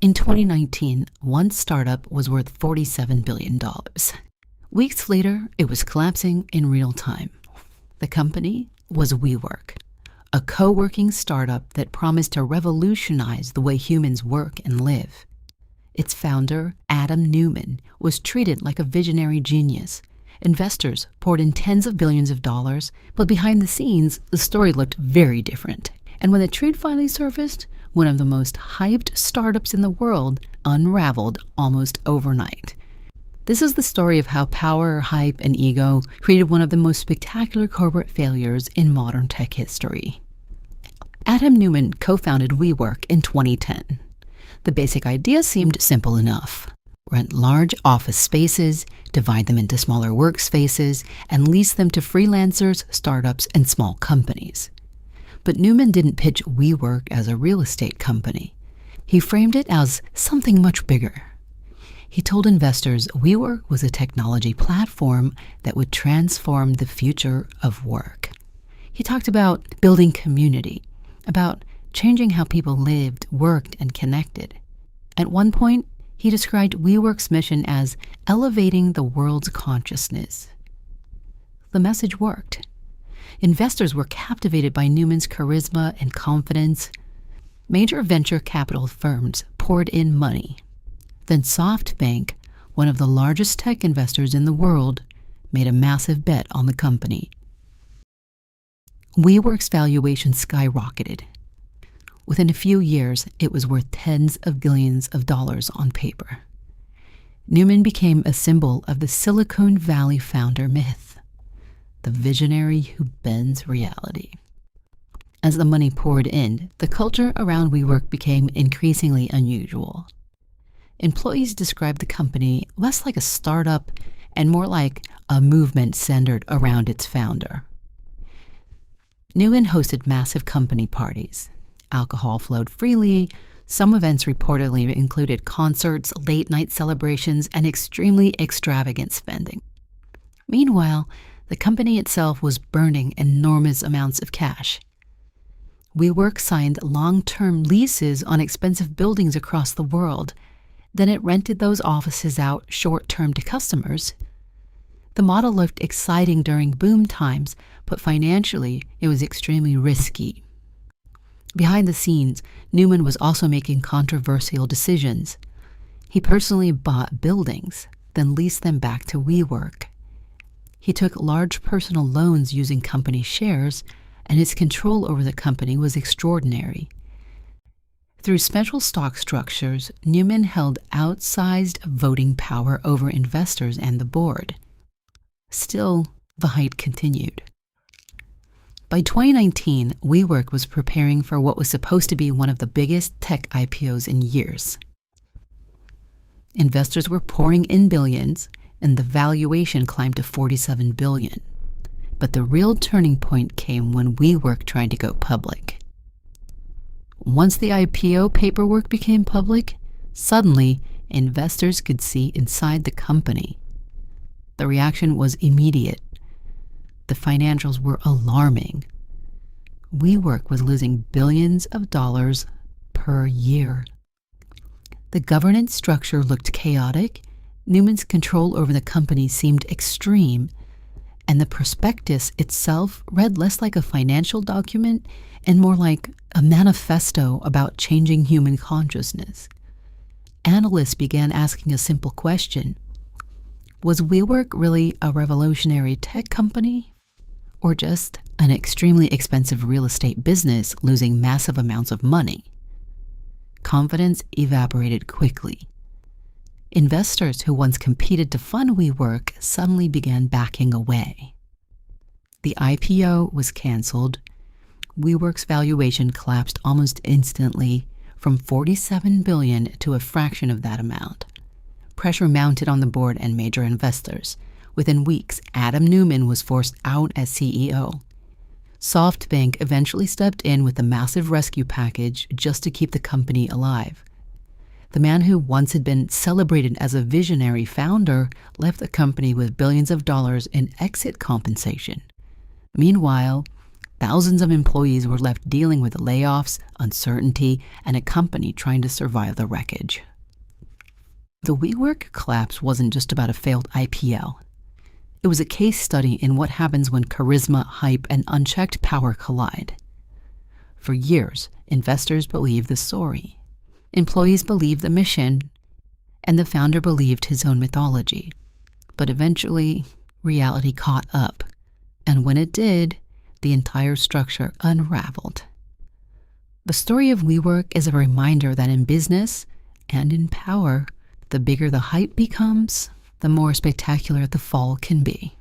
In 2019, one startup was worth $47 billion. Weeks later, it was collapsing in real time. The company was WeWork, a co-working startup that promised to revolutionize the way humans work and live. Its founder, Adam Neumann, was treated like a visionary genius. Investors poured in tens of billions of dollars, but behind the scenes, the story looked very different. And when the truth finally surfaced, one of the most hyped startups in the world unraveled almost overnight. This is the story of how power, hype, and ego created one of the most spectacular corporate failures in modern tech history. Adam Neumann co-founded WeWork in 2010. The basic idea seemed simple enough. Rent large office spaces, divide them into smaller workspaces, and lease them to freelancers, startups, and small companies. But Neumann didn't pitch WeWork as a real estate company. He framed it as something much bigger. He told investors WeWork was a technology platform that would transform the future of work. He talked about building community, about changing how people lived, worked, and connected. At one point, he described WeWork's mission as elevating the world's consciousness. The message worked. Investors were captivated by Neumann's charisma and confidence. Major venture capital firms poured in money. Then SoftBank, one of the largest tech investors in the world, made a massive bet on the company. WeWork's valuation skyrocketed. Within a few years, it was worth tens of billions of dollars on paper. Neumann became a symbol of the Silicon Valley founder myth, the visionary who bends reality. As the money poured in, the culture around WeWork became increasingly unusual. Employees described the company less like a startup and more like a movement centered around its founder. Neumann hosted massive company parties. Alcohol flowed freely. Some events reportedly included concerts, late-night celebrations, and extremely extravagant spending. Meanwhile, the company itself was burning enormous amounts of cash. WeWork signed long-term leases on expensive buildings across the world. Then it rented those offices out short-term to customers. The model looked exciting during boom times, but financially, it was extremely risky. Behind the scenes, Neumann was also making controversial decisions. He personally bought buildings, then leased them back to WeWork. He took large personal loans using company shares, and his control over the company was extraordinary. Through special stock structures, Neumann held outsized voting power over investors and the board. Still, the hype continued. By 2019, WeWork was preparing for what was supposed to be one of the biggest tech IPOs in years. Investors were pouring in billions, and the valuation climbed to $47 billion. But the real turning point came when WeWork tried to go public. Once the IPO paperwork became public, suddenly investors could see inside the company. The reaction was immediate. The financials were alarming. WeWork was losing billions of dollars per year. The governance structure looked chaotic, Neumann's control over the company seemed extreme, and the prospectus itself read less like a financial document and more like a manifesto about changing human consciousness. Analysts began asking a simple question. Was WeWork really a revolutionary tech company, or just an extremely expensive real estate business losing massive amounts of money? Confidence evaporated quickly. Investors who once competed to fund WeWork suddenly began backing away. The IPO was canceled. WeWork's valuation collapsed almost instantly from $47 billion to a fraction of that amount. Pressure mounted on the board and major investors. Within weeks, Adam Neumann was forced out as CEO. SoftBank eventually stepped in with a massive rescue package just to keep the company alive. The man who once had been celebrated as a visionary founder left the company with billions of dollars in exit compensation. Meanwhile, Thousands of employees were left dealing with layoffs, uncertainty, and a company trying to survive the wreckage. The WeWork collapse wasn't just about a failed IPO. It was a case study in what happens when charisma, hype, and unchecked power collide. For years, investors believed the story. Employees believed the mission, and the founder believed his own mythology. But eventually, reality caught up, and when it did, the entire structure unraveled. The story of WeWork is a reminder that in business and in power, the bigger the hype becomes, the more spectacular the fall can be.